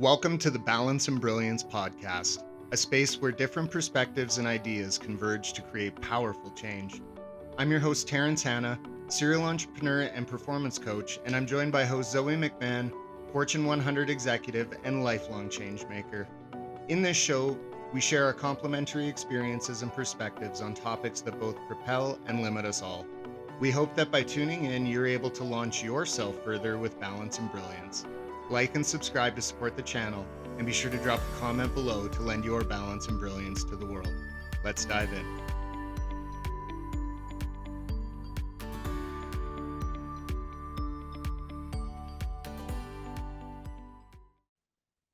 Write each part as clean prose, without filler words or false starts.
Welcome to the Balance and Brilliance podcast, a space where different perspectives and ideas converge to create powerful change. I'm your host, Terrence Hanna, serial entrepreneur and performance coach, and I'm joined by host Zoe McMahon, Fortune 100 executive and lifelong change maker. In this show, we share our complementary experiences and perspectives on topics that both propel and limit us all. We hope that by tuning in, you're able to launch yourself further with balance and brilliance. Like and subscribe to support the channel, and be sure to drop a comment below to lend your balance and brilliance to the world. Let's dive in.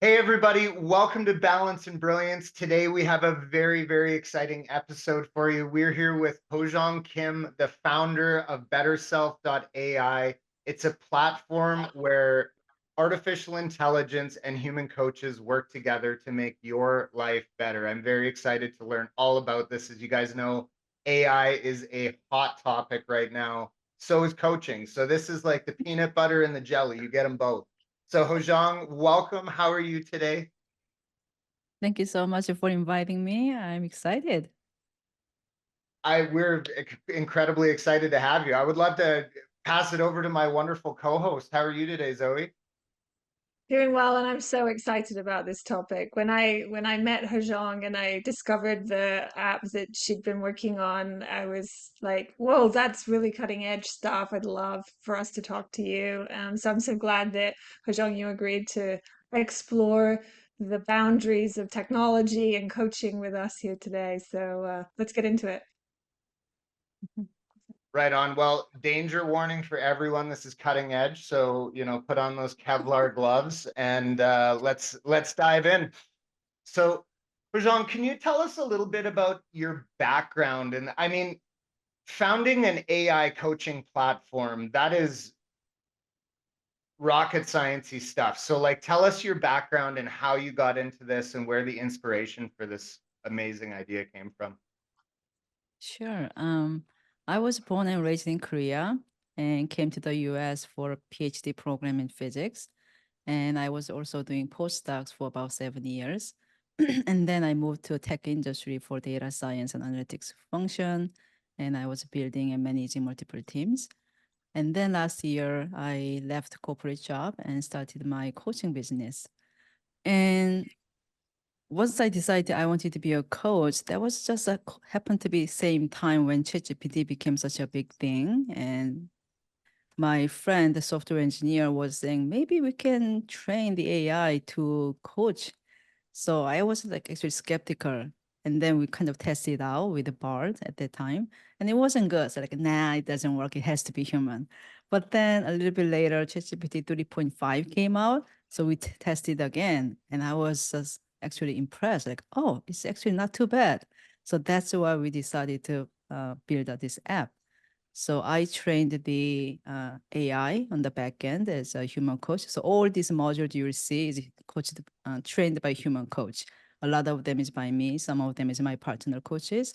Hey everybody, welcome to Balance and Brilliance. Today we have a very, very exciting episode for you. We're here with Hojeong Kim, the founder of BetterSelf.ai. It's a platform where artificial intelligence and human coaches work together to make your life better. I'm very excited to learn all about this. As you guys know, AI is a hot topic right now. So is coaching. So this is like the peanut butter and the jelly. You get them both. So Hojeong, welcome. How are you today? Thank you so much for inviting me. I'm excited. We're incredibly excited to have you. I would love to pass it over to my wonderful co-host. How are you today, Zoe? Doing well, and I'm so excited about this topic. When I met Hojeong and I discovered the app that she'd been working on, I was like, "Whoa, that's really cutting edge stuff. I'd love for us to talk to you." So I'm so glad that Hojeong, you agreed to explore the boundaries of technology and coaching with us here today. So let's get into it. Right on. Well, danger warning for everyone. This is cutting edge, so put on those Kevlar gloves and let's dive in. So, Hojeong, can you tell us a little bit about your background? And I mean, founding an AI coaching platform, that is rocket sciencey stuff. So like tell us your background and how you got into this and where the inspiration for this amazing idea came from. Sure. I was born and raised in Korea and came to the US for a PhD program in physics. And I was also doing postdocs for about 7 years. And then I moved to a tech industry for data science and analytics function. And I was building and managing multiple teams. And then last year, I left corporate job and started my coaching business. And once I decided I wanted to be a coach, that was just happened to be same time when ChatGPT became such a big thing. And my friend, the software engineer, was saying maybe we can train the AI to coach. So I was like actually skeptical. And then we kind of tested it out with the Bard at that time. And it wasn't good. So like, nah, it doesn't work. It has to be human. But then a little bit later, ChatGPT 3.5 came out. So we tested again. And I was just actually impressed. Like, oh, it's actually not too bad. So that's why we decided to build this app. So I trained the AI on the back end as a human coach. So all these modules you will see is coached, trained by human coach. A lot of them is by me. Some of them is my partner coaches.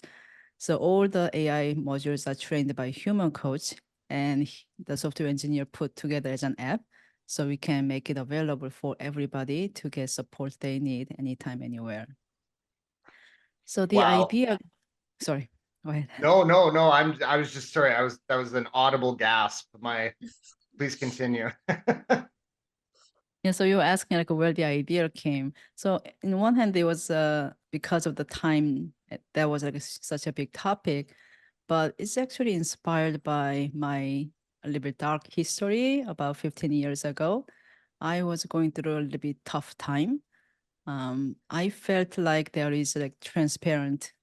So all the AI modules are trained by human coach, and the software engineer put together as an app. So we can make it available for everybody to get support they need anytime, anywhere. So the Wow. idea, sorry, go ahead. No. I was just sorry. That was an audible gasp. Please continue. Yeah, so you were asking like where the idea came. So in one hand, it was because of the time that was like such a big topic, but it's actually inspired by my a little bit dark history about 15 years ago. I was going through a little bit tough time. I felt like there is like transparent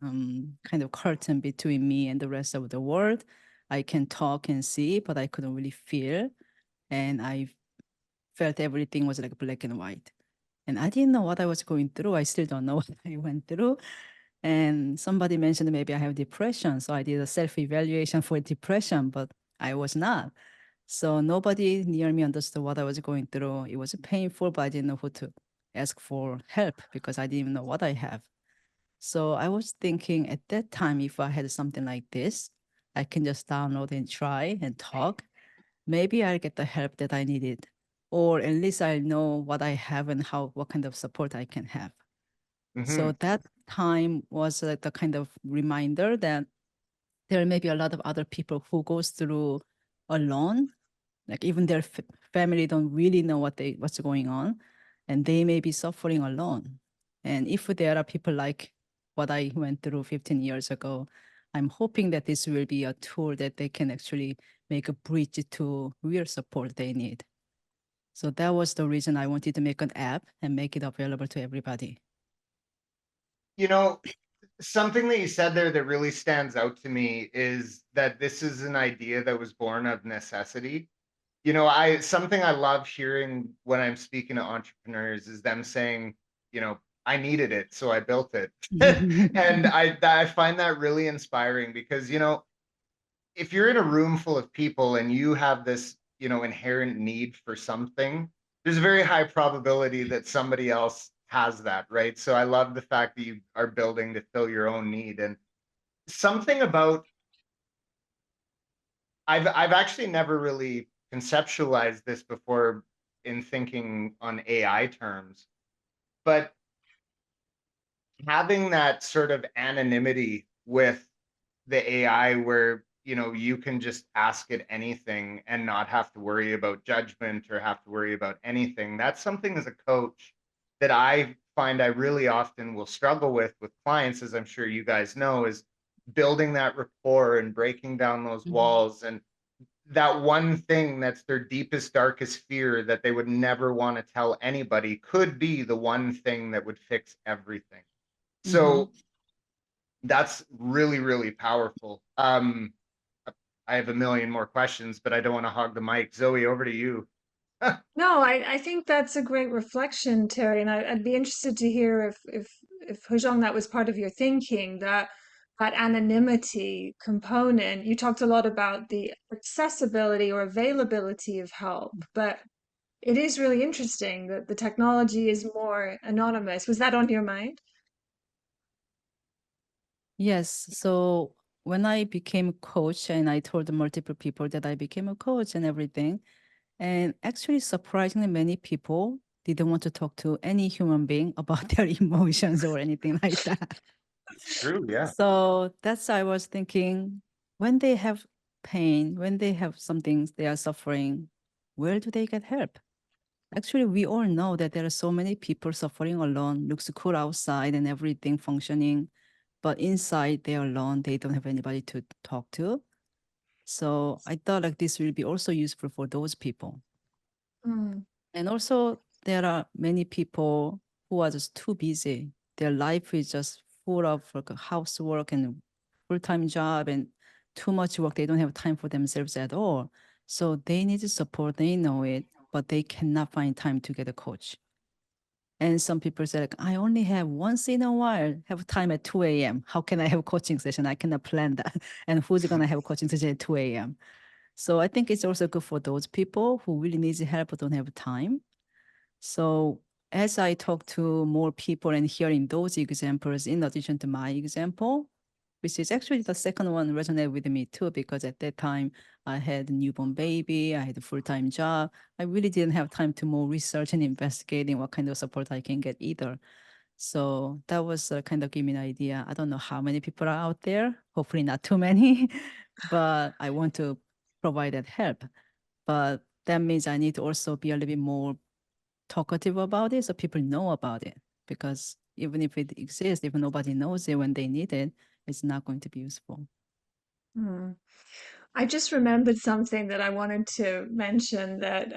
kind of curtain between me and the rest of the world. I can talk and see, but I couldn't really feel. And I felt everything was like black and white. And I didn't know what I was going through. I still don't know what I went through. And somebody mentioned maybe I have depression. So I did a self-evaluation for depression, but I was not. So nobody near me understood what I was going through. It was painful, but I didn't know who to ask for help because I didn't even know what I have. So I was thinking at that time, if I had something like this, I can just download and try and talk. Maybe I'll get the help that I needed. or at least I know what I have and what kind of support I can have. So that time was like the kind of reminder that there may be a lot of other people who goes through alone, like even their family don't really know what's going on, and they may be suffering alone. And if there are people like what I went through 15 years ago, I'm hoping that this will be a tool that they can actually make a bridge to real support they need. So that was the reason I wanted to make an app and make it available to everybody. You know, something that you said there that really stands out to me is that this is an idea that was born of necessity. You know, something I love hearing when I'm speaking to entrepreneurs is them saying, you know, I needed it, so I built it. And I find that really inspiring because, you know, if you're in a room full of people and you have this, you know, inherent need for something, there's a very high probability that somebody else has that, right? So I love the fact that you are building to fill your own need. And something about I've actually never really conceptualized this before in thinking on AI terms, but having that sort of anonymity with the AI where, you know, you can just ask it anything and not have to worry about judgment or have to worry about anything. That's something as a coach that I find I really often will struggle with clients, as I'm sure you guys know, is building that rapport and breaking down those walls. And that one thing that's their deepest, darkest fear that they would never want to tell anybody could be the one thing that would fix everything. So that's really, really powerful. I have a million more questions, but I don't want to hog the mic. Zoe, over to you. No, I think that's a great reflection, Terry, and I'd be interested to hear if Hojeong, that was part of your thinking, that anonymity component. You talked a lot about the accessibility or availability of help, but it is really interesting that the technology is more anonymous. Was that on your mind? Yes. So when I became a coach and I told multiple people that I became a coach and everything, and actually surprisingly many people didn't want to talk to any human being about their emotions or anything like that. It's true, yeah. So that's why I was thinking, when they have pain, when they have something they are suffering, where do they get help? Actually, we all know that there are so many people suffering alone, looks cool outside and everything functioning, but inside they're alone, they don't have anybody to talk to. So I thought like this will be also useful for those people. Mm, And also there are many people who are just too busy. Their life is just full of like housework and full-time job and too much work. They don't have time for themselves at all. So they need support, they know it, but they cannot find time to get a coach. And some people say, like, I only have once in a while have time at 2 a.m. How can I have a coaching session? I cannot plan that. And who's going to have a coaching session at 2 a.m.? So I think it's also good for those people who really need help but don't have time. So as I talk to more people and hearing those examples, in addition to my example, which is actually the second one resonated with me too, because at that time I had a newborn baby, I had a full-time job. I really didn't have time to more research and investigating what kind of support I can get either. So that was kind of give me an idea. I don't know how many people are out there, hopefully not too many, but I want to provide that help. But that means I need to also be a little bit more talkative about it so people know about it. Because even if it exists, if nobody knows it when they need it, it's not going to be useful. mm. I just remembered something that I wanted to mention that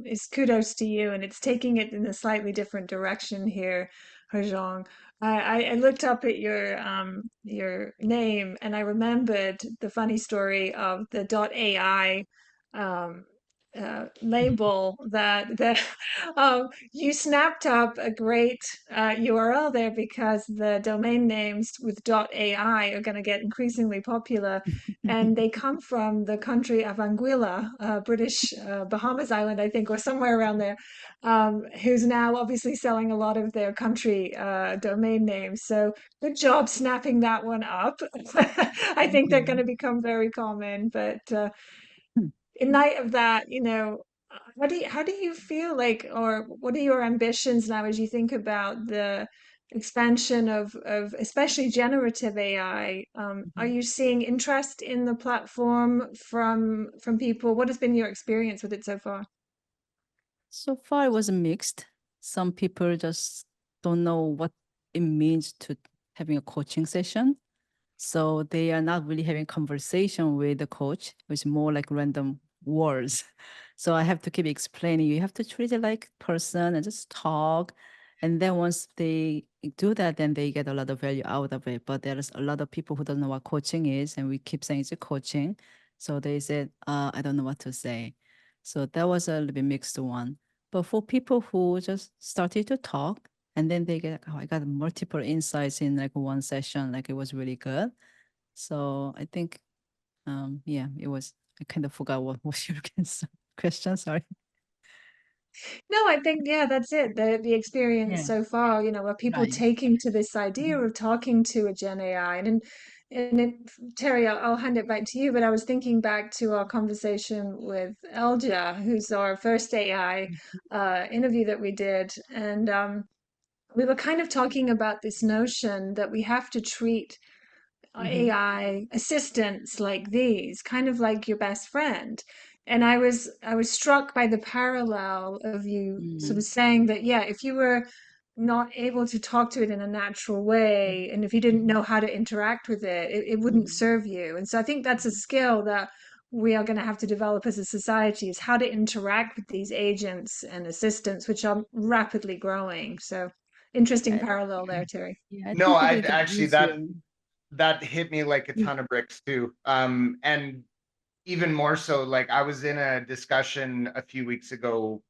is kudos to you, and it's taking it in a slightly different direction here, Hojong. I looked up at your name, and I remembered the funny story of the .ai um, label that you snapped up a great URL there because the domain names with .ai are going to get increasingly popular, and they come from the country of Anguilla, British Bahamas Island, I think, or somewhere around there, who's now obviously selling a lot of their country domain names. So good job snapping that one up. I think they're going to become very common. But in light of that, how do you feel like, or what are your ambitions now as you think about the expansion of especially generative AI? Are Mhm. you seeing interest in the platform from people? What has been your experience with it so far? So far, it was mixed. Some people just don't know what it means to having a coaching session. So they are not really having conversation with the coach. It's more like random words. So I have to keep explaining. You have to treat it like person and just talk. And then once they do that, then they get a lot of value out of it. But there's a lot of people who don't know what coaching is, and we keep saying it's a coaching. So they said, I don't know what to say. So that was a little bit mixed one. But for people who just started to talk, and then they get, oh, I got multiple insights in like one session, like it was really good. So I think, yeah, it was, I kind of forgot what was your question, sorry. No, I think, yeah, that's it. The experience Yeah, so far, where people right. taking to this idea Mhm. of talking to a Gen AI. Terry, I'll hand it back to you, but I was thinking back to our conversation with Elja, who's our first AI interview that we did. And we were kind of talking about this notion that we have to treat Mhm. AI assistants like these, kind of like your best friend. And I was struck by the parallel of you sort of Mm. saying that, yeah, if you were not able to talk to it in a natural way, and if you didn't Mhm. know how to interact with it, it wouldn't Mhm. serve you. And so I think that's a skill that we are going to have to develop as a society, is how to interact with these agents and assistants, which are rapidly growing. So interesting I, parallel there, Terry. yeah, I No, think it I will get actually easier. that hit me like a Mm. ton of bricks too. And even more so, like I was in a discussion a few weeks ago,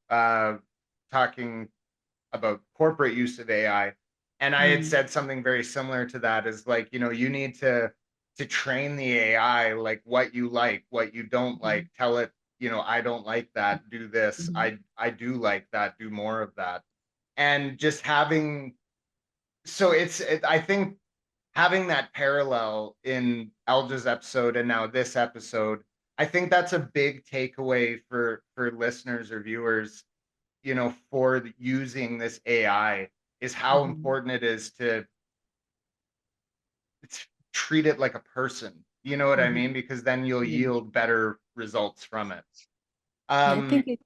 talking about corporate use of AI. And I had Mm. said something very similar to that, is like, you need to train the AI, like what you like, what you don't Mhm. like, tell it, I don't like that, do this. Mhm. I do like that, do more of that. And just having, so I think having that parallel in Elja's episode and now this episode, I think that's a big takeaway for listeners or viewers, for using this AI, is how Mhm. important it is to treat it like a person. You know what I Mhm. mean? Because then you'll Yeah. yield better results from it. Yeah, I Um, think it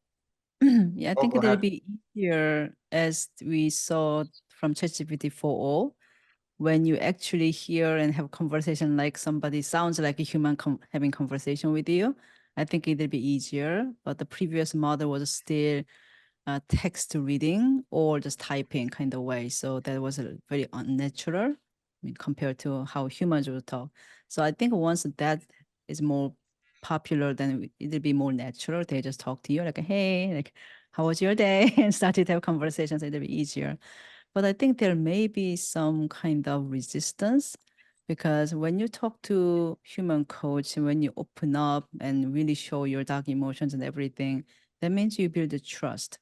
yeah, I oh, think go it'll ahead. be easier as we saw from ChatGPT 4.0, when you actually hear and have conversation like somebody sounds like a human having conversation with you. I think it'll be easier, but the previous model was still text reading or just typing kind of way. So that was a very unnatural, I mean, compared to how humans would talk. So I think once that is more popular, then it'll be more natural. They just talk to you like, hey, like, how was your day? And started to have conversations. It'll be easier. But I think there may be some kind of resistance, because when you talk to human coach, when you open up and really show your dark emotions and everything, that means you build a trust.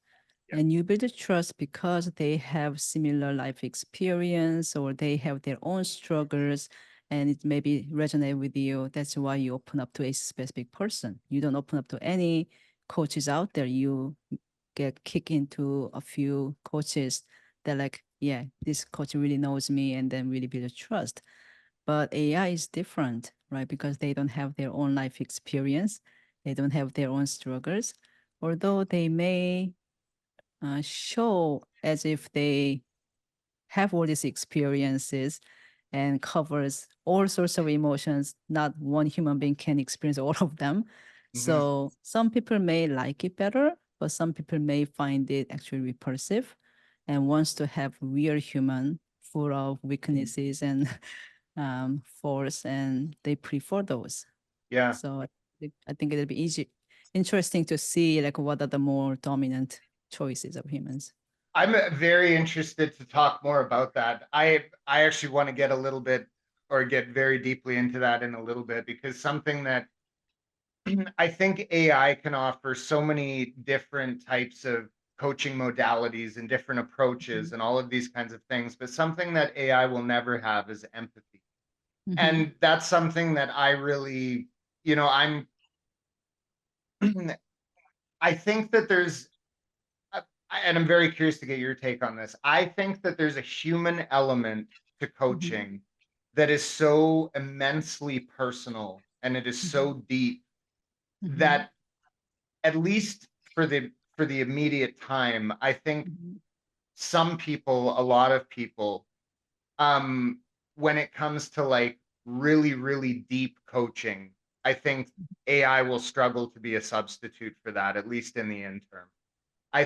Yeah. And you build a trust because they have similar life experience or they have their own struggles, and it maybe resonate with you. That's why you open up to a specific person. You don't open up to any coaches out there. You get kicked into a few coaches that like, yeah, this coach really knows me, and then really build a trust. But AI is different, right? Because they don't have their own life experience. They don't have their own struggles. Although they may show as if they have all these experiences and covers all sorts of emotions. Not one human being can experience all of them. Hmm. So some people may like it better, but some people may find it actually repulsive and wants to have real human full of weaknesses and faults, and they prefer those. Yeah. So I think it'll be interesting to see like what are the more dominant choices of humans. I'm very interested to talk more about that. I actually want to get a little bit, or get very deeply into that in a little bit, because something that I think AI can offer so many different types of coaching modalities and different approaches Mhm. and all of these kinds of things, but something that AI will never have is empathy. Mhm. And that's something that I really, I'm I think that there's, and I'm very curious to get your take on this. I think that there's a human element to Mhm, coaching that is so immensely personal and it is mhm, so deep mhm, that at least for the immediate time, I think mhm, some people, a lot of people, um, when it comes to like really, really deep coaching, I think AI will struggle to be a substitute for that, at least in the interim.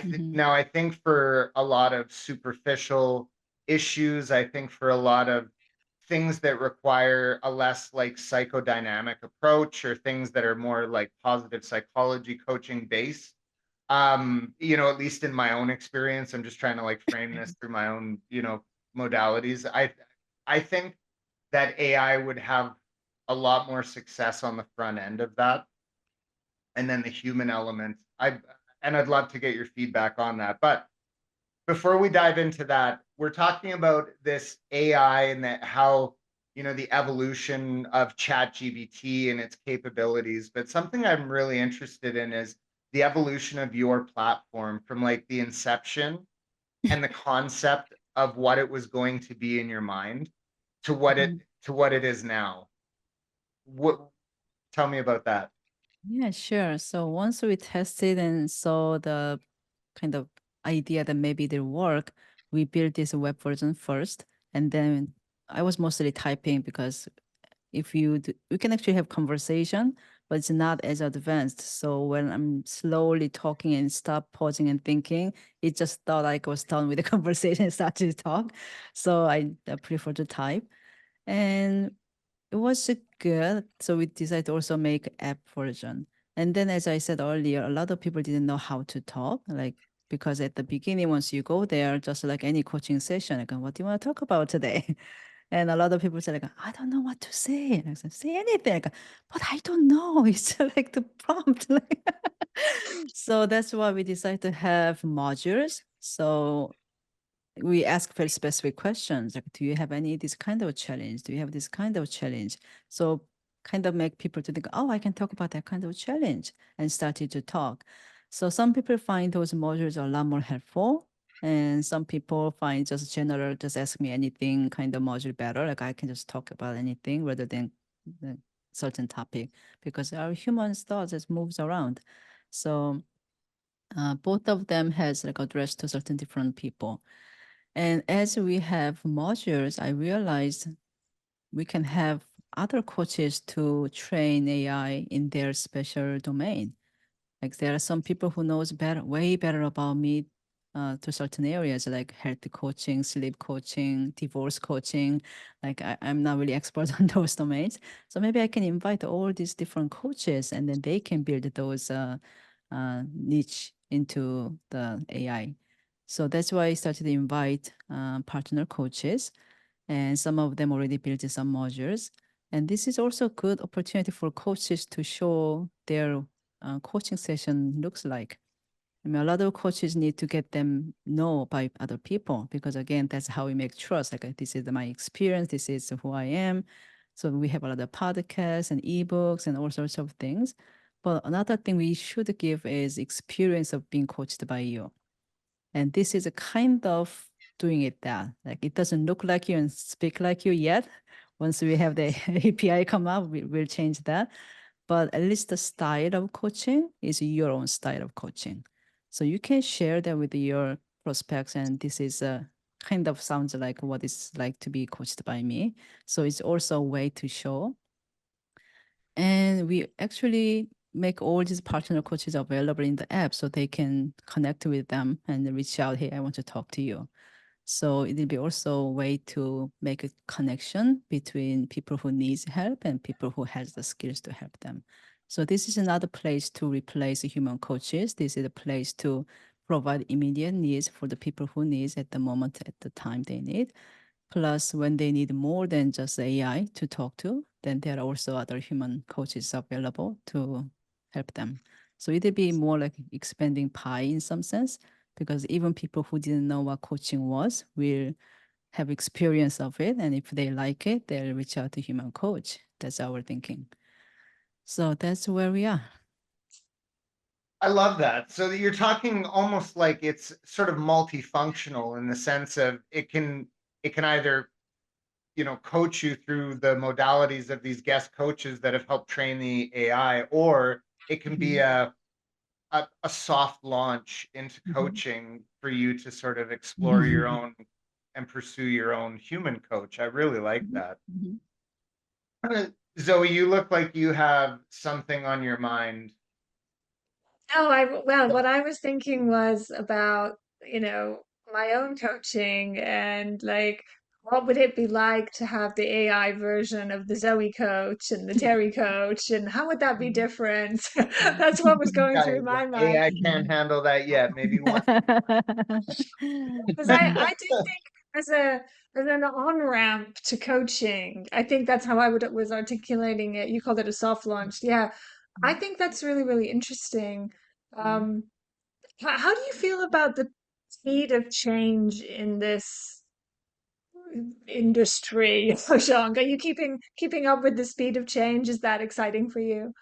mhm, Now I think for a lot of superficial issues, I think for a lot of things that require a less like psychodynamic approach or things that are more like positive psychology coaching based, at least in my own experience, I'm just trying to like frame this through my own, modalities. I think that AI would have a lot more success on the front end of that, and then the human element. I'd love to get your feedback on that. But before we dive into that, we're talking about this AI and that how the evolution of ChatGPT and its capabilities. But something I'm really interested in is the evolution of your platform from like the inception and the concept of what it was going to be in your mind to what it mhm. to what it is now. What Tell me about that. Yeah, sure. So once we tested and saw the kind of idea that maybe it'll work, we built this web version first. And then I was mostly typing because if we can actually have conversation, but it's not as advanced. So when I'm slowly talking and stop pausing and thinking, it just thought like I was done with the conversation and started to talk. So I prefer to type. And it was good. So we decided to also make app version. And then, as I said earlier, a lot of people didn't know how to talk, like because at the beginning, once you go there, just like any coaching session, like, what do you want to talk about today? And a lot of people say, like, I don't know what to say. And I said, say anything. Like, but I don't know. It's like the prompt. Like, so that's why we decided to have modules. So we ask very specific questions like, do you have any this kind of challenge, do you have this kind of challenge? So kind of make people to think, oh, I can talk about that kind of challenge, and started to talk. So some people find those modules are a lot more helpful, and some people find just general, just ask me anything kind of module better, like I can just talk about anything rather than the certain topic, because our human thoughts just moves around. So both of them has like addressed to certain different people. And as we have modules, I realized we can have other coaches to train AI in their special domain. Like there are some people who knows better, way better about me to certain areas like health coaching, sleep coaching, divorce coaching. Like I'm not really expert on those domains. So maybe I can invite all these different coaches and then they can build those niche into the AI. So that's why I started to invite partner coaches, and some of them already built some modules. And this is also a good opportunity for coaches to show their coaching session looks like. I mean, a lot of coaches need to get them know by other people because again, that's how we make trust. Like this is my experience, this is who I am. So we have a lot of podcasts and ebooks and all sorts of things. But another thing we should give is experience of being coached by you. And this is a kind of doing it that like it doesn't look like you and speak like you yet. Once we have the API come up, we'll change that. But at least the style of coaching is your own style of coaching. So you can share that with your prospects. And this is a kind of sounds like what it's like to be coached by me. So it's also a way to show. And we actually make all these partner coaches available in the app so they can connect with them and reach out, hey, I want to talk to you. So it'll be also a way to make a connection between people who needs help and people who has the skills to help them. So this is another place to replace human coaches. This is a place to provide immediate needs for the people who needs at the moment, at the time they need. Plus, when they need more than just AI to talk to, then there are also other human coaches available to help them. So it'll be more like expanding pie in some sense, because even people who didn't know what coaching was will have experience of it. And if they like it, they'll reach out to human coach. That's our thinking. So that's where we are. I love that. So that you're talking almost like it's sort of multifunctional in the sense of it can either, coach you through the modalities of these guest coaches that have helped train the AI, or it can be Mhm, a soft launch into mhm, coaching for you to sort of explore your mhm, own and pursue your own human coach. I really like mhm, that. mhm. Zoe, you look like you have something on your mind. No, well, what I was thinking was about, my own coaching and like, what would it be like to have the AI version of the Zoe coach and the Terry coach, and how would that be different? That's what was going Yeah, through my mind. AI can't handle that yet. Maybe one. Because I do think as an on-ramp to coaching, I think that's how was articulating it. You called it a soft launch. Yeah, I think that's really, really interesting. Um, how do you feel about the speed of change in this industry, Hojeong? Are you keeping up with the speed of change? Is that exciting for you?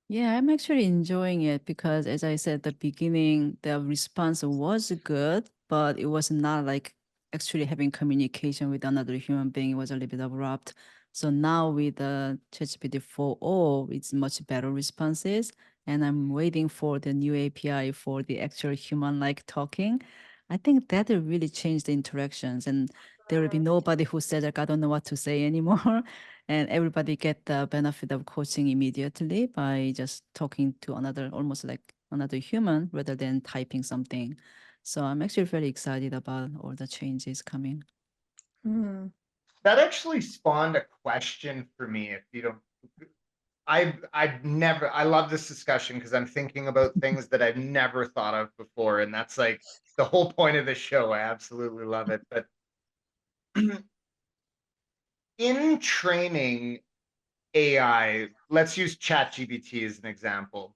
Yeah, I'm actually enjoying it because, as I said at the beginning, the response was good, but it was not like actually having communication with another human being. It was a little bit abrupt. So now with the ChatGPT 4.0, it's much better responses. And I'm waiting for the new API for the actual human-like talking. I think that will really change the interactions, and there will be nobody who says like, I don't know what to say anymore. And everybody get the benefit of coaching immediately by just talking to another, almost like another human rather than typing something. So I'm actually very excited about all the changes coming. Mm. That actually spawned a question for me. If you don't, I love this discussion because I'm thinking about things that I've never thought of before, and that's like the whole point of the show. I absolutely love it. But in training AI, let's use ChatGPT as an example.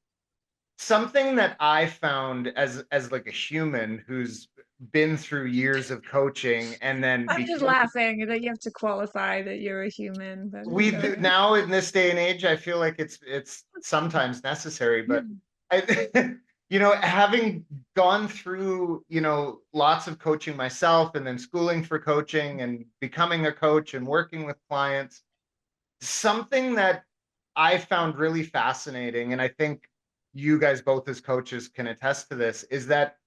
Something that I found as like a human who's been through years of coaching and then I'm just became laughing that you have to qualify that you're a human, but we it's do okay. now in this day and age, I feel like it's sometimes necessary, but I having gone through, lots of coaching myself and then schooling for coaching and becoming a coach and working with clients, something that I found really fascinating, and I think you guys both as coaches can attest to this, is that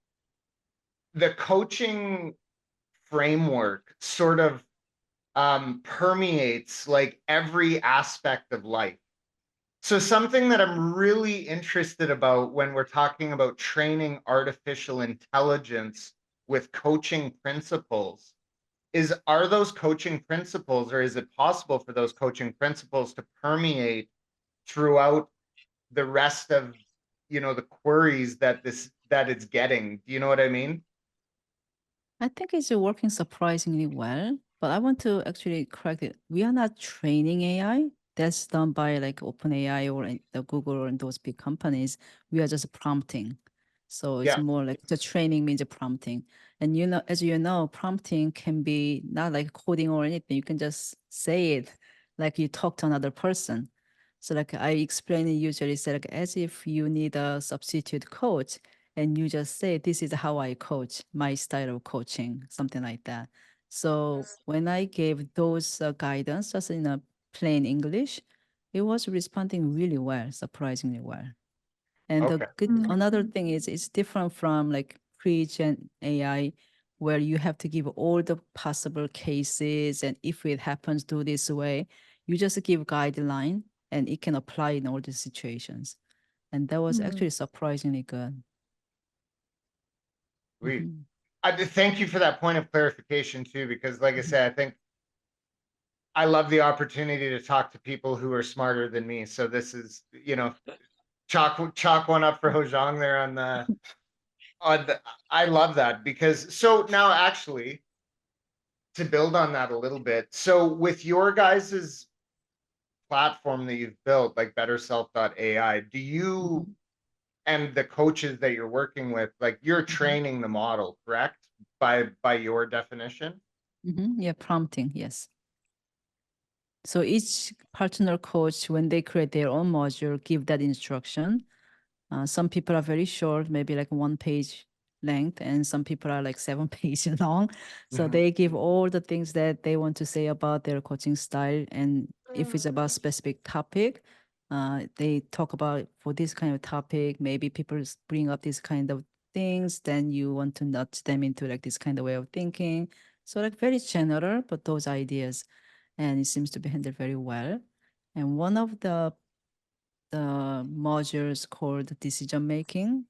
the coaching framework sort of permeates like every aspect of life. So something that I'm really interested about when we're talking about training artificial intelligence with coaching principles is, are those coaching principles, or is it possible for those coaching principles to permeate throughout the rest of, the queries that it's getting? Do you know what I mean? I think it's working surprisingly well, but I want to actually correct it. We are not training AI. That's done by like OpenAI or the Google and those big companies. We are just prompting. So it's Yeah. more like the training means prompting. And as you know, prompting can be not like coding or anything. You can just say it like you talk to another person. So like I explain it usually say like as if you need a substitute coach and you just say, this is how I coach, my style of coaching, something like that. So when I gave those guidance just in a plain English, it was responding really well, surprisingly well. And the Okay. good another thing is it's different from like pre-gen AI, where you have to give all the possible cases, and if it happens, do this way. You just give guideline and it can apply in all the situations. And that was Mm. actually surprisingly good. Sweet. Mhm. Thank you for that point of clarification too, because like I said, I think I love the opportunity to talk to people who are smarter than me. So this is, chalk one up for Hojong there on the. I love that because so now actually to build on that a little bit. So with your guys's platform that you've built, like BetterSelf.ai, do you Mhm. and the coaches that you're working with, like you're Mhm. training the model, correct? By your definition? Yeah, prompting, yes. So each partner coach, when they create their own module, give that instruction. Some people are very short, maybe like 1 page length, and some people are like 7 pages long. So Mhm. they give all the things that they want to say about their coaching style. And if it's about specific topic, they talk about for this kind of topic, maybe people bring up this kind of things, then you want to nudge them into like this kind of way of thinking. So like very general, but those ideas, and it seems to be handled very well. And one of the modules called decision making.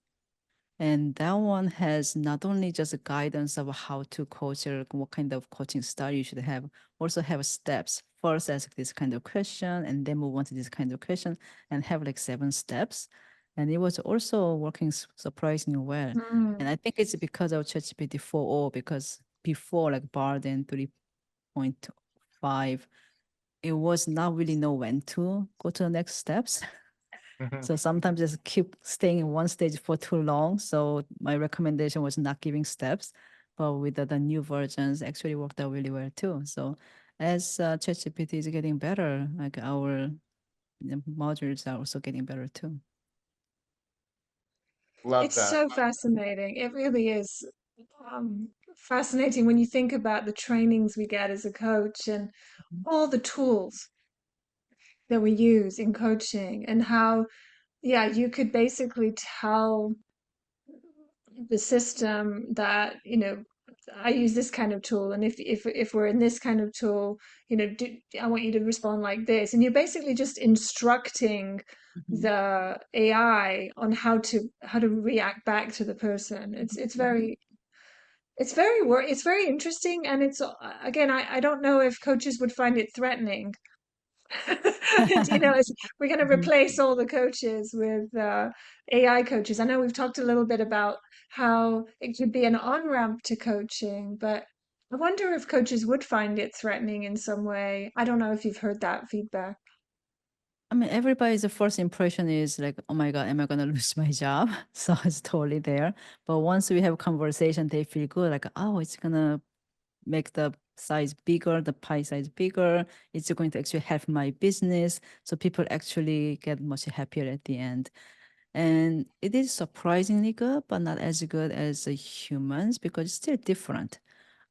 And that one has not only just a guidance of how to coach or what kind of coaching style you should have, also have steps. First, ask this kind of question, and then move on to this kind of question, and have like 7 steps. And it was also working surprisingly well. And Mm. I think it's because of ChatGPT 4.0, because before like Barden 3.5, it was not really know when to go to the next steps. Mhm. So sometimes just keep staying in one stage for too long. So my recommendation was not giving steps, but with the new versions actually worked out really well too. So as ChatGPT is getting better, like our modules are also getting better too. Love It's that. so fascinating. It really is fascinating when you think about the trainings we get as a coach and Mhm. all the tools that we use in coaching and how, yeah, you could basically tell the system that, I use this kind of tool, and if we're in this kind of tool, I want you to respond like this, and you're basically just instructing Mhm. the AI on how to react back to the person. It's very interesting, and it's again, I don't know if coaches would find it threatening. We're going to Mhm. replace all the coaches with AI coaches. I know we've talked a little bit about how it could be an on-ramp to coaching, but I wonder if coaches would find it threatening in some way. I don't know if you've heard that feedback. I mean, everybody's first impression is like, oh my God, am I gonna lose my job? So it's totally there. But once we have conversation, they feel good, like, oh, it's gonna make the size bigger, the pie size bigger. It's going to actually help my business. So people actually get much happier at the end. And it is surprisingly good, but not as good as the humans because it's still different.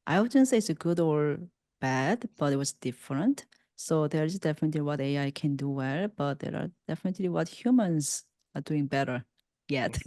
I wouldn't say it's good or bad, but it was different. So there is definitely what AI can do well, but there are definitely what humans are doing better yet.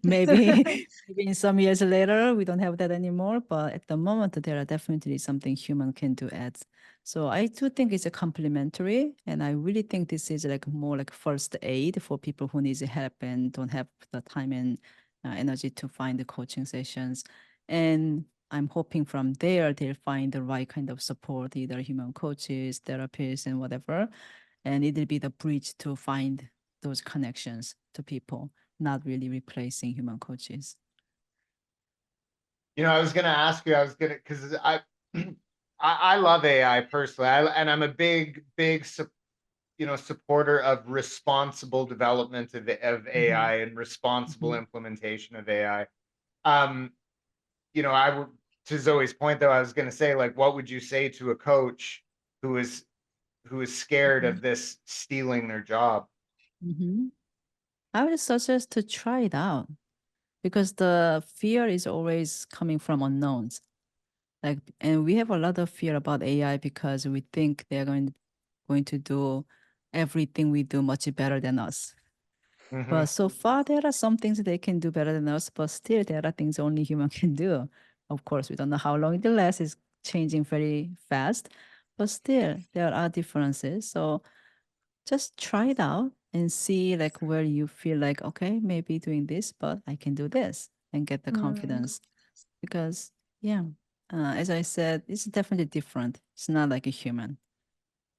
Maybe in some years later we don't have that anymore, but at the moment there are definitely something human can do at. So I do think it's a complementary, and I really think this is like more like first aid for people who need help and don't have the time and energy to find the coaching sessions. And I'm hoping from there they'll find the right kind of support, either human coaches, therapists, and whatever. And it'll be the bridge to find those connections to people, not really replacing human coaches. I was gonna ask you. I was gonna because I love AI personally, and I'm a big supporter of responsible development of Mhm, AI and responsible mhm, implementation of AI. Um, I would to Zoe's point though, I was gonna say, like, what would you say to a coach who is scared mhm, of this stealing their job? mhm. I would suggest to try it out because the fear is always coming from unknowns. Like, and we have a lot of fear about AI because we think they're going to do everything we do much better than us. Hmm. But so far, there are some things they can do better than us, but still, there are things only human can do. Of course, we don't know how long it will last. It's changing very fast, but still, there are differences. So just try it out and see like where you feel like, okay, maybe doing this, but I can do this and get the Mm, confidence. Because, yeah, as I said, it's definitely different. It's not like a human.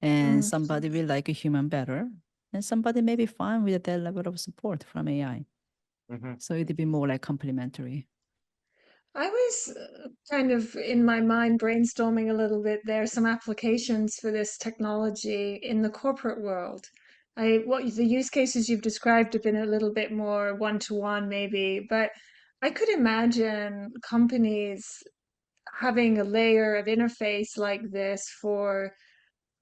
And mm. somebody will like a human better, and somebody may be fine with that level of support from AI. Hmm. So it'd be more like complementary. I was kind of in my mind brainstorming a little bit there, some applications for this technology in the corporate world. What the use cases you've described have been a little bit more one-to-one maybe, but I could imagine companies having a layer of interface like this for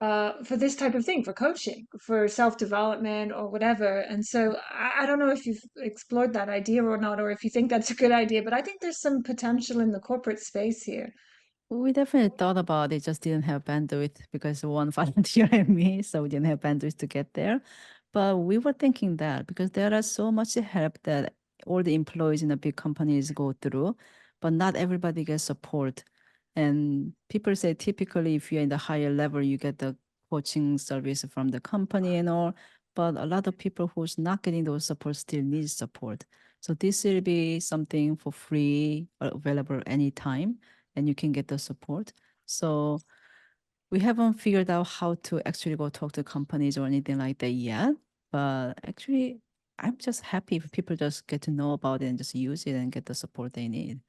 for this type of thing, for coaching, for self-development or whatever. And so I don't know if you've explored that idea or not, or if you think that's a good idea, but I think there's some potential in the corporate space here. We definitely thought about it, just didn't have bandwidth because one volunteer and me, so we didn't have bandwidth to get there. But we were thinking that because there are so much help that all the employees in the big companies go through, but not everybody gets support. And people say typically if you're in the higher level, you get the coaching service from the company and all. But a lot of people who's not getting those support still need support. So this will be something for free, available anytime, and you can get the support. So we haven't figured out how to actually go talk to companies or anything like that yet. But actually, I'm just happy if people just get to know about it and just use it and get the support they need.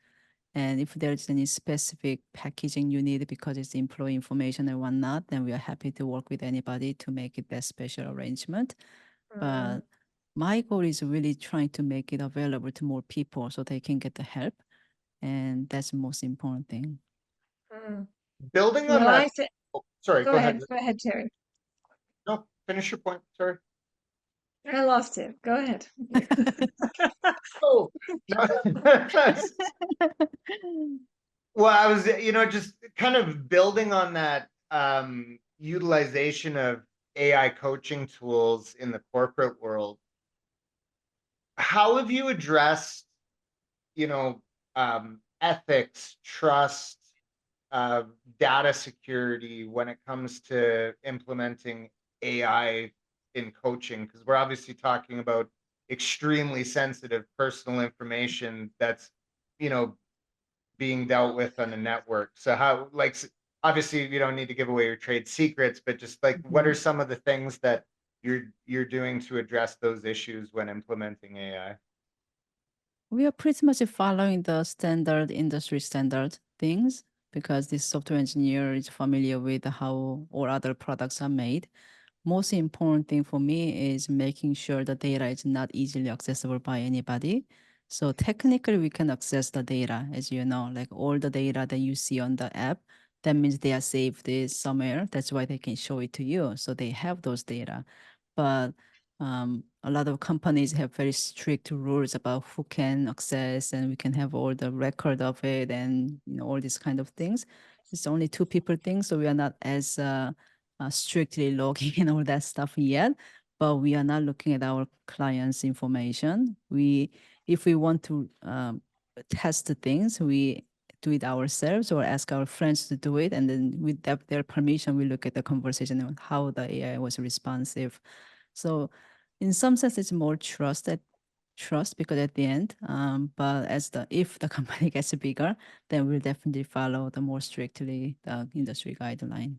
And if there's any specific packaging you need because it's employee information and whatnot, then we are happy to work with anybody to make it that special arrangement. Mm, But my goal is really trying to make it available to more people so they can get the help. And that's the most important thing. mm. Building on Well, that, oh, sorry, go ahead. go ahead, Terry. No, finish your point. Sorry. I lost it. Go ahead. Oh, no. Well, I was, just kind of building on that utilization of AI coaching tools in the corporate world. How have you addressed, you know, ethics, trust, uh, data security when it comes to implementing AI in coaching? Because we're obviously talking about extremely sensitive personal information that's, you know, being dealt with on a network. So how, like, obviously you don't need to give away your trade secrets, but just like, what are Mhm. some of the things that you're doing to address those issues when implementing AI? We are pretty much following the standard industry standard things because this software engineer is familiar with how all other products are made. Most important thing for me is making sure the data is not easily accessible by anybody. So technically we can access the data, as you know, like all the data that you see on the app, that means they are saved somewhere. That's why they can show it to you. So they have those data. But a lot of companies have very strict rules about who can access, and we can have all the record of it, and all these kind of things. It's only two people thing, so we are not as strictly logging and all that stuff yet. But we are not looking at our clients' information. If we want to test the things, we do it ourselves or ask our friends to do it, and then with their permission, we look at the conversation and how the AI was responsive. So in some sense, it's more trust because at the end, but if the company gets bigger, then we'll definitely follow the more strictly the industry guideline.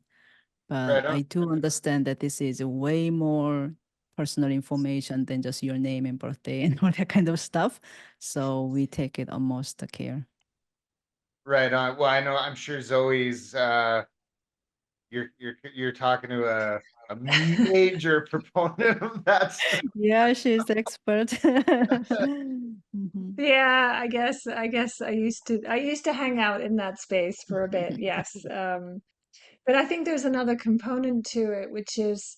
But Right on. I do understand that this is way more personal information than just your name and birthday and all that kind of stuff. So we take it almost care. Right on. Well, I know, I'm sure Zoe's you're talking to a major proponent of that stuff. Yeah, she's the expert. Mhm. Yeah, I guess I used to hang out in that space for a bit, yes. But I think there's another component to it, which is,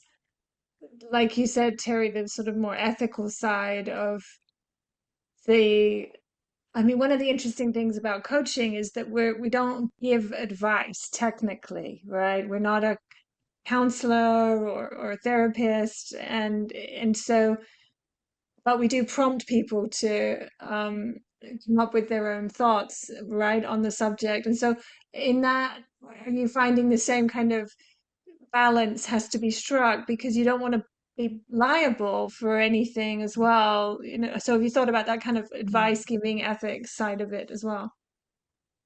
like you said, Terry, the sort of more ethical side of the, I mean, one of the interesting things about coaching is that we don't give advice technically, right? We're not a counselor or a therapist, and so, but we do prompt people to come up with their own thoughts, right, on the subject. And so, in that, are you finding the same kind of balance has to be struck because you don't want to be liable for anything as well? So have you thought about that kind of Mhm. advice giving ethics side of it as well?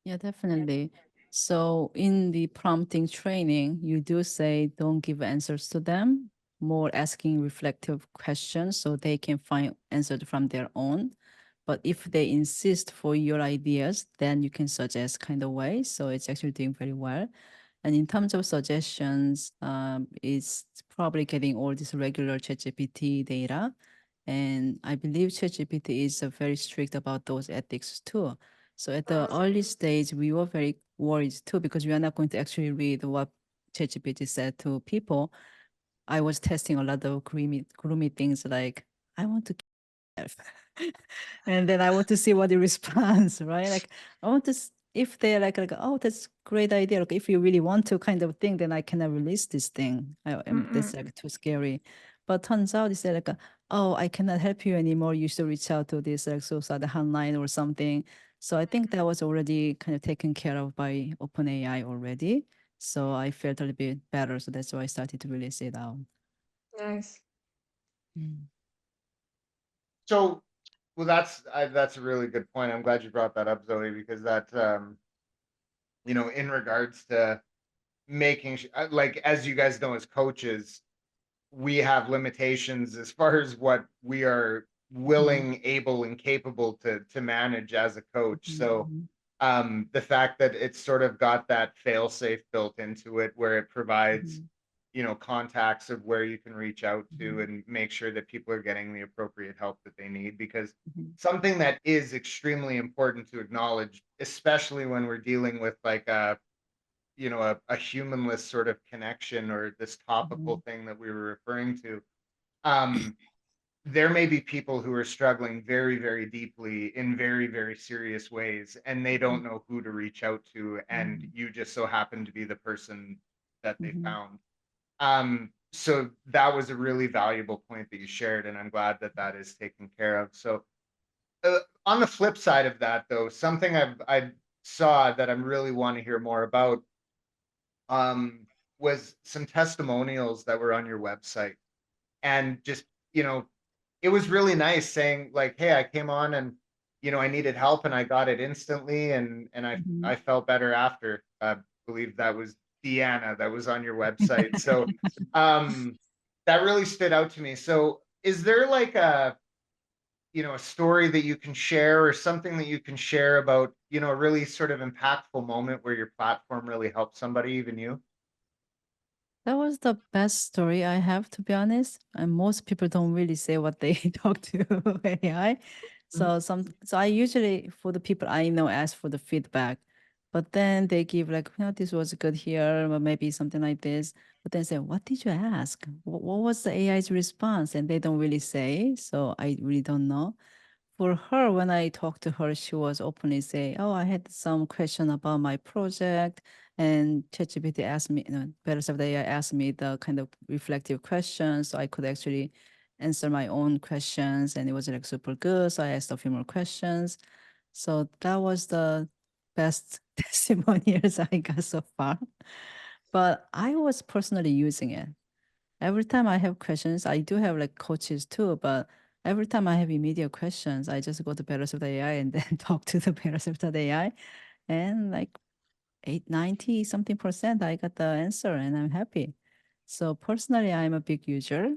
Yeah, definitely. So in the prompting training, you do say don't give answers to them, more asking reflective questions so they can find answers from their own. But if they insist for your ideas, then you can suggest kind of ways. So it's actually doing very well. And in terms of suggestions, it's probably getting all this regular ChatGPT data. And I believe ChatGPT is very strict about those ethics too. So at the early stage, we were very worried too because we are not going to actually read what ChatGPT said to people, I was testing a lot of gloomy things like, I want to kill myself. And then I want to see what the response, right? Like, I want to, if they're like, oh, that's great idea. Like, if you really want to kind of thing, then I cannot release this thing. That's like too scary. But turns out it's like, oh, I cannot help you anymore. You should reach out to this like suicide hotline or something. So I think that was already kind of taken care of by OpenAI already. So I felt a little bit better. So that's why I started to release it out. Nice. Mm. So, well, that's a really good point. I'm glad you brought that up, Zoe, because that in regards to making like, as you guys know, as coaches, we have limitations as far as what we are willing, able, and capable to manage as a coach. So the fact that it's sort of got that fail safe built into it where it provides contacts of where you can reach out to and make sure that people are getting the appropriate help that they need, because something that is extremely important to acknowledge, especially when we're dealing with like a humanless sort of connection, or this topical thing that we were referring to. um there may be people who are struggling very, very deeply in very, very serious ways, and they don't know who to reach out to, and you just so happen to be the person that they found. So that was a really valuable point that you shared, and I'm glad that that is taken care of. So on the flip side of that, though, something I saw that I'm really want to hear more about um, was some testimonials that were on your website, and just you know it was really nice saying like, hey, I came on and I needed help and I got it instantly, and I felt better after. I believe that was Deanna that was on your website. So um that really stood out to me. So is there like a story that you can share, or something that you can share about a really sort of impactful moment where your platform really helped somebody, even you? That was the best story I have, to be honest. And most people don't really say what they talk to AI. So I usually, for the people I know, ask for the feedback, but then they give like, this was good here, or maybe something like this. But then say, what did you ask? What was the AI's response? And they don't really say. So I really don't know. For her, when I talked to her, she was openly say, "Oh, I had some question about my project, and ChatGPT asked me, BetterSelf.ai asked me the kind of reflective questions, so I could actually answer my own questions, and it was like super good. So I asked a few more questions. So that was the best testimonials I got so far. But I was personally using it. Every time I have questions, I do have like coaches too, but every time I have immediate questions, I just go to BetterSelf.ai and then talk to the BetterSelf.ai, and like 90 something percent, I got the answer and I'm happy. So personally, I'm a big user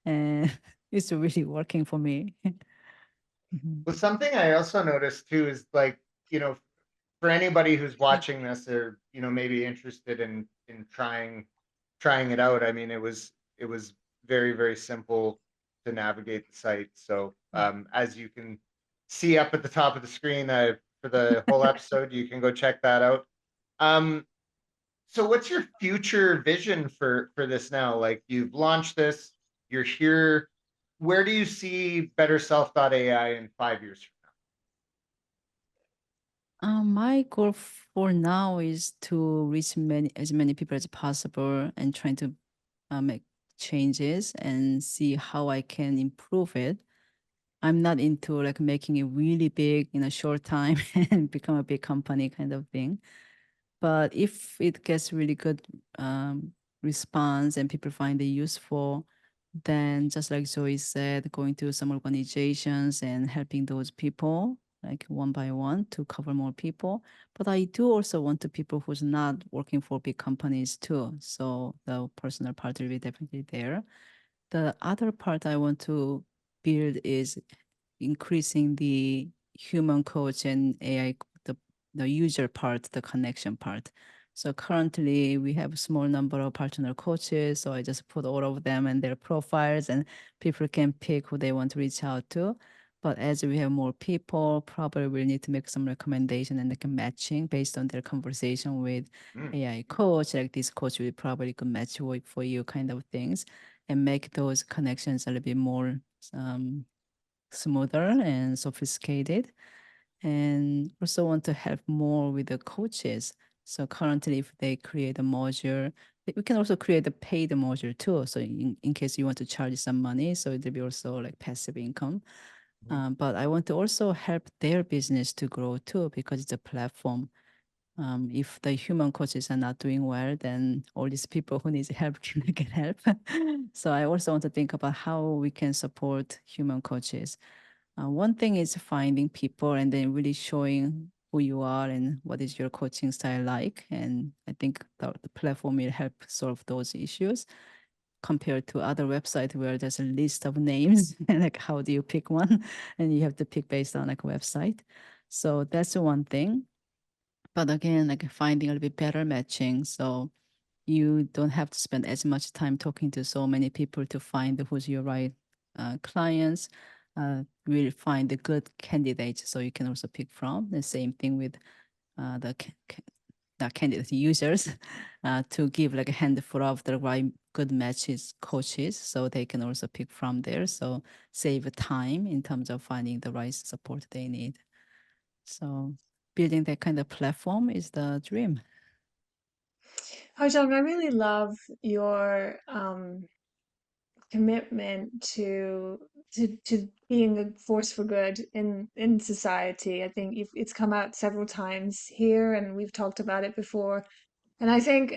and it's really working for me. Mhm. Well, something I also noticed too is like, you know, for anybody who's watching this, or maybe interested in trying it out. I mean, it was very, very simple to navigate the site. So as you can see up at the top of the screen, for the whole episode, you can go check that out. Um, so what's your future vision for this now? Like, you've launched this, you're here. Where do you see BetterSelf.ai in 5 years from My goal for now is to reach as many people as possible and trying to make changes and see how I can improve it. I'm not into like making it really big in a short time and become a big company kind of thing. But if it gets really good response and people find it useful, then just like Zoe said, going to some organizations and helping those people like one by one to cover more people. But I do also want to people who's not working for big companies too. So the personal part will be definitely there. The other part I want to build is increasing the human coach and AI, the user part, the connection part. So currently we have a small number of partner coaches. So I just put all of them and their profiles, and people can pick who they want to reach out to. But as we have more people, probably we'll need to make some recommendation and like a matching based on their conversation with Mm. AI coach. Like this coach will probably could match for you kind of things, and make those connections a little bit more smoother and sophisticated. And also want to help more with the coaches. So currently, if they create a module, we can also create a paid module too. So in case you want to charge some money, so it'll be also like passive income. But I want to also help their business to grow too, because it's a platform. If the human coaches are not doing well, then all these people who need help can get help. So I also want to think about how we can support human coaches. One thing is finding people and then really showing who you are and what is your coaching style like. And I think the platform will help solve those issues compared to other websites where there's a list of names and like how do you pick one and you have to pick based on like a website. So that's the one thing. But again, like finding a little bit better matching. So you don't have to spend as much time talking to so many people to find who's your right clients. Really find the good candidates so you can also pick from. The same thing with the candidate users to give like a handful of the right good matches coaches so they can also pick from there. So save time in terms of finding the right support they need. So building that kind of platform is the dream. Hojeong, I really love your commitment to being a force for good in society. I think it's come out several times here, and we've talked about it before. And I think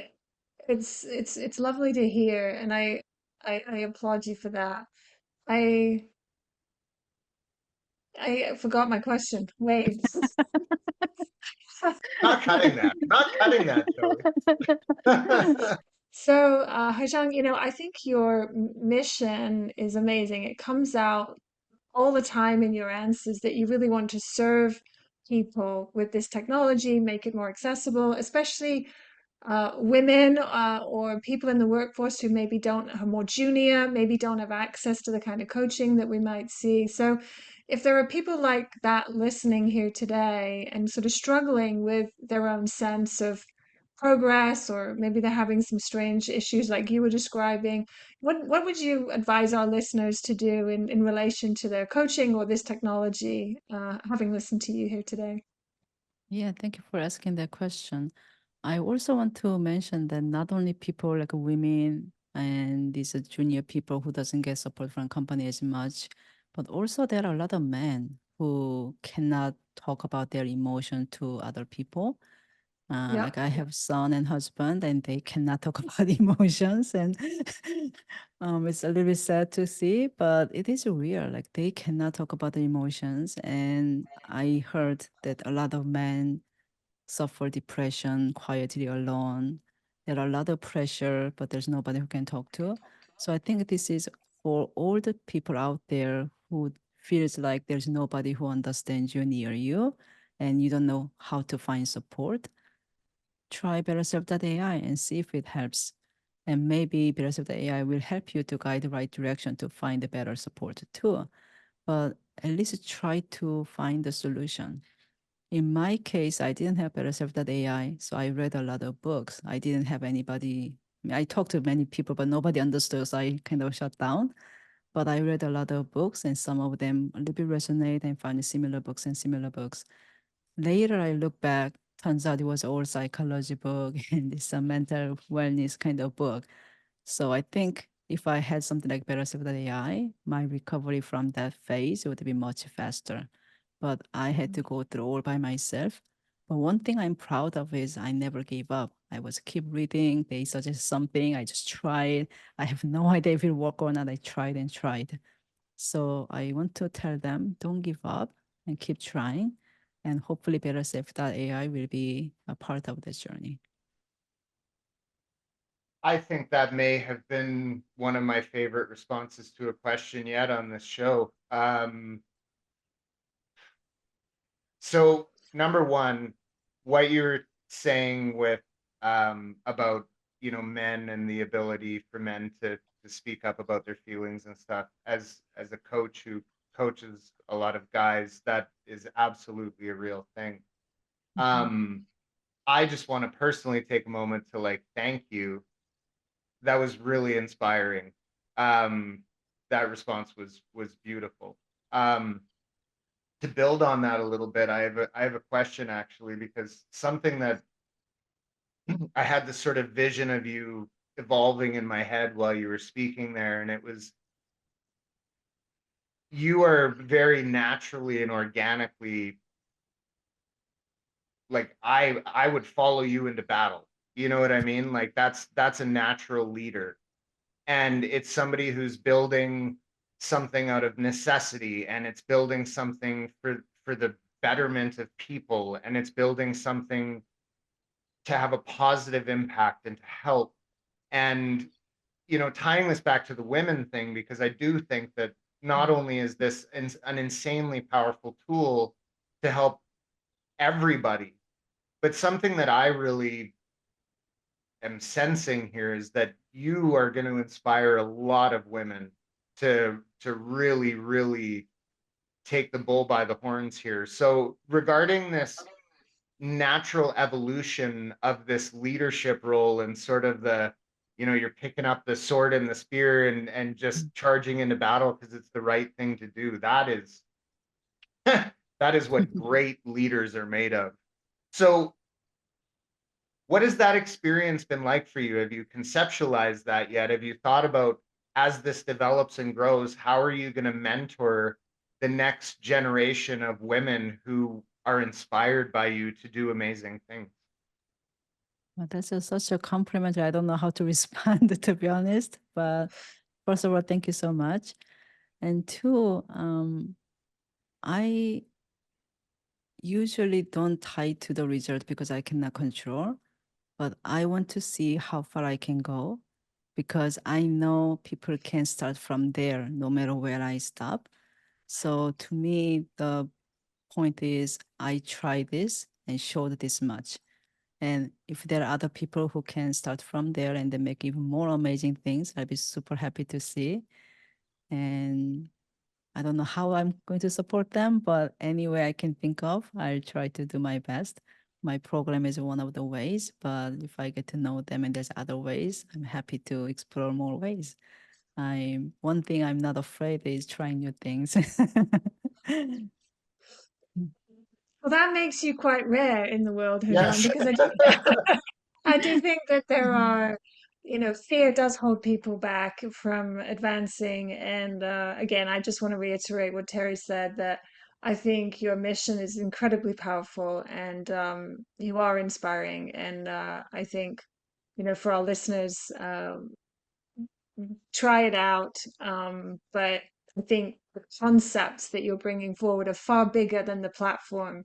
it's lovely to hear, and I applaud you for that. I I forgot my question. Wait. Not cutting that. Not cutting that, Joey. So, Haijang, I think your mission is amazing. It comes out all the time in your answers that you really want to serve people with this technology, make it more accessible, especially women or people in the workforce who maybe don't are more junior, maybe don't have access to the kind of coaching that we might see. So, if there are people like that listening here today and sort of struggling with their own sense of progress, or maybe they're having some strange issues like you were describing, what would you advise our listeners to do in relation to their coaching or this technology, having listened to you here today? Yeah, thank you for asking that question. I also want to mention that not only people like women and these junior people who doesn't get support from company as much, but also there are a lot of men who cannot talk about their emotion to other people. Yeah. Like I have son and husband, and they cannot talk about emotions, and it's a little bit sad to see, but it is real. Like they cannot talk about the emotions, and I heard that a lot of men suffer depression quietly alone. There are a lot of pressure, but there's nobody who can talk to. So I think this is for all the people out there who feels like there's nobody who understands you near you, and you don't know how to find support. Try BetterSelf.ai and see if it helps. And maybe BetterSelf.ai will help you to guide the right direction to find a better support too. But at least try to find the solution. In my case, I didn't have BetterSelf.ai, so I read a lot of books. I didn't have anybody. I talked to many people, but nobody understood, so I kind of shut down. But I read a lot of books, and some of them a little bit resonate and find similar books and similar books. Later, I look back, turns out it was all psychology book and it's a mental wellness kind of book. So I think if I had something like BetterSelf.ai, my recovery from that phase would be much faster. But I had to go through all by myself. But one thing I'm proud of is I never gave up. I was keep reading. They suggest something. I just tried. I have no idea if it work or not. I tried and tried. So I want to tell them, don't give up and keep trying. And hopefully BetterSelf.ai will be a part of this journey. I think that may have been one of my favorite responses to a question yet on this show. So number one, what you're saying with about men and the ability for men to speak up about their feelings and stuff. As a coach who coaches a lot of guys, that is absolutely a real thing. I just want to personally take a moment to like thank you. That was really inspiring. Um, that response was beautiful. Um, to build on that a little bit, I have a question actually, because something that I had this sort of vision of you evolving in my head while you were speaking there, and it was, you are very naturally and organically, like I would follow you into battle. You know what I mean? Like that's a natural leader. And it's somebody who's building something out of necessity, and it's building something for the betterment of people, and it's building something to have a positive impact and to help. And tying this back to the women thing, because I do think that not only is this an insanely powerful tool to help everybody, but something that I really am sensing here is that you are going to inspire a lot of women to really, really take the bull by the horns here. So regarding this natural evolution of this leadership role, and sort of the, you're picking up the sword and the spear and just charging into battle because it's the right thing to do. That is that is what great leaders are made of. So what has that experience been like for you? Have you conceptualized that yet? Have you thought about, as this develops and grows, how are you going to mentor the next generation of women who are inspired by you to do amazing things? Well, that's such a compliment. I don't know how to respond, to be honest. But first of all, thank you so much. And two, I usually don't tie to the result because I cannot control, but I want to see how far I can go, because I know people can start from there no matter where I stop. So to me, the point is I try this and showed this much. And if there are other people who can start from there and then make even more amazing things, I'd be super happy to see. And I don't know how I'm going to support them, but any way I can think of, I'll try to do my best. My program is one of the ways, but if I get to know them and there's other ways, I'm happy to explore more ways. One thing I'm not afraid is trying new things. Well, that makes you quite rare in the world, Hojeong, Yes. because I do think that there are, fear does hold people back from advancing. And again, I just want to reiterate what Terry said, that I think your mission is incredibly powerful, and you are inspiring. And I think, for our listeners, try it out. But I think the concepts that you're bringing forward are far bigger than the platform.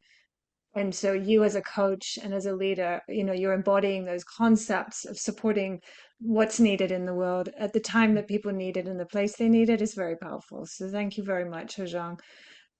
And so you as a coach and as a leader, you're embodying those concepts of supporting what's needed in the world at the time that people need it and the place they need it is very powerful. So thank you very much, Hojeong.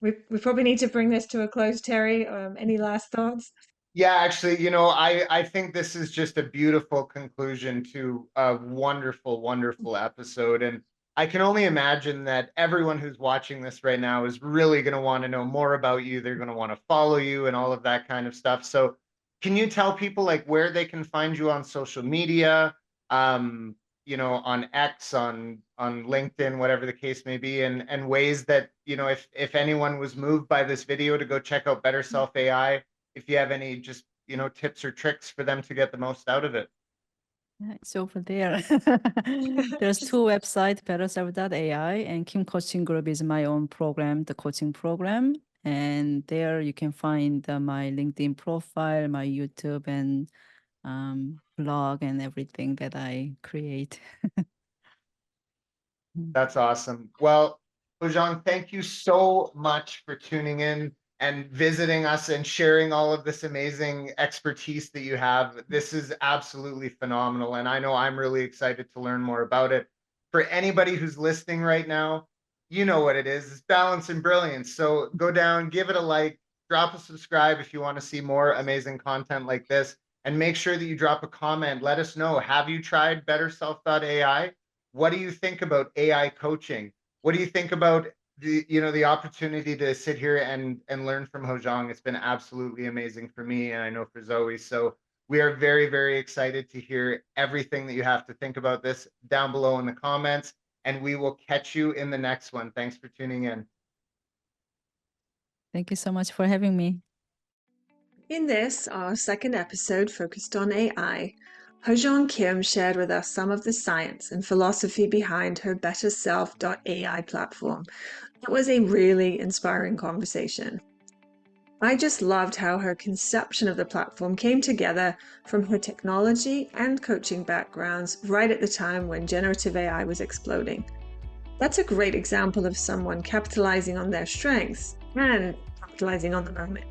We probably need to bring this to a close, Terry. Any last thoughts? Yeah, actually, I think this is just a beautiful conclusion to a wonderful, wonderful episode. And I can only imagine that everyone who's watching this right now is really going to want to know more about you. They're going to want to follow you and all of that kind of stuff. So can you tell people like where they can find you on social media, um, on X, on LinkedIn, whatever the case may be, and ways that, if anyone was moved by this video to go check out Better Self AI, if you have any just tips or tricks for them to get the most out of it. Yeah, it's over there. There's two websites, BetterSelf.ai and Kim Coaching Group is my own program, the coaching program. And there you can find my LinkedIn profile, my YouTube and blog and everything that I create. That's awesome. Well, Hojeong, thank you so much for tuning in and visiting us and sharing all of this amazing expertise that you have. This is absolutely phenomenal. And I know I'm really excited to learn more about it. For anybody who's listening right now, you know what it is. It's balance and brilliance. So go down, give it a like, drop a subscribe if you want to see more amazing content like this. And make sure that you drop a comment. Let us know, have you tried BetterSelf.ai? What do you think about AI coaching? What do you think about the opportunity to sit here and learn from Hojeong. It's been absolutely amazing for me, and I know for Zoe. So we are very, very excited to hear everything that you have to think about this down below in the comments, and we will catch you in the next one. Thanks for tuning in. Thank you so much for having me. In this, our second episode focused on AI, Hojeong Kim shared with us some of the science and philosophy behind her BetterSelf.ai platform. It was a really inspiring conversation. I just loved how her conception of the platform came together from her technology and coaching backgrounds right at the time when generative AI was exploding. That's a great example of someone capitalizing on their strengths and capitalizing on the moment.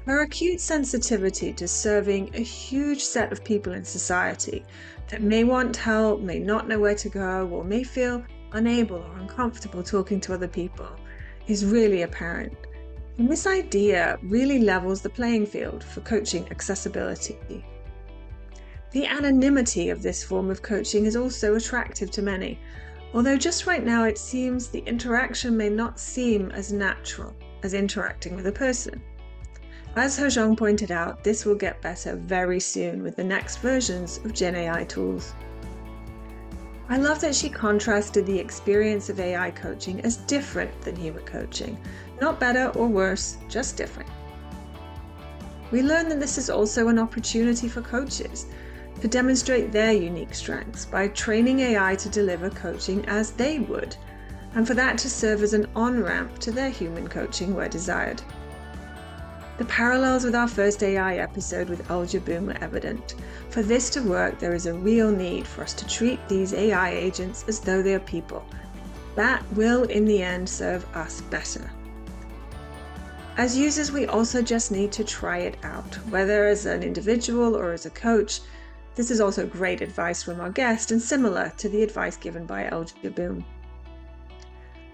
Her acute sensitivity to serving a huge set of people in society that may want help, may not know where to go, or may feel unable or uncomfortable talking to other people is really apparent. And this idea really levels the playing field for coaching accessibility. The anonymity of this form of coaching is also attractive to many, although just right now it seems the interaction may not seem as natural as interacting with a person. As Hojeong pointed out, this will get better very soon with the next versions of Gen AI tools. I love that she contrasted the experience of AI coaching as different than human coaching. Not better or worse, just different. We learned that this is also an opportunity for coaches to demonstrate their unique strengths by training AI to deliver coaching as they would, and for that to serve as an on-ramp to their human coaching where desired. The parallels with our first AI episode with Boom were evident. For this to work, there is a real need for us to treat these AI agents as though they are people. That will, in the end, serve us better. As users, we also just need to try it out, whether as an individual or as a coach. This is also great advice from our guest and similar to the advice given by Boom.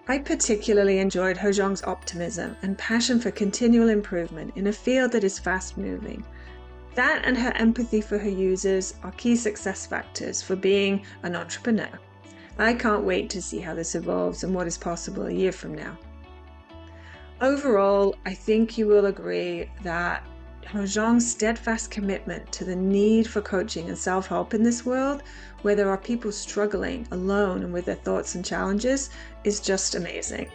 I particularly enjoyed Hojeong's optimism and passion for continual improvement in a field that is fast-moving. That and her empathy for her users are key success factors for being an entrepreneur. I can't wait to see how this evolves and what is possible a year from now. Overall, I think you will agree that Hojeong's steadfast commitment to the need for coaching and self-help in this world, where there are people struggling alone and with their thoughts and challenges, is just amazing.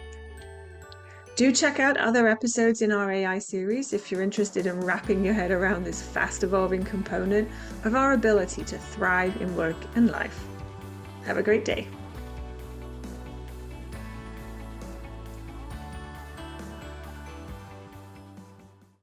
Do check out other episodes in our AI series if you're interested in wrapping your head around this fast-evolving component of our ability to thrive in work and life. Have a great day.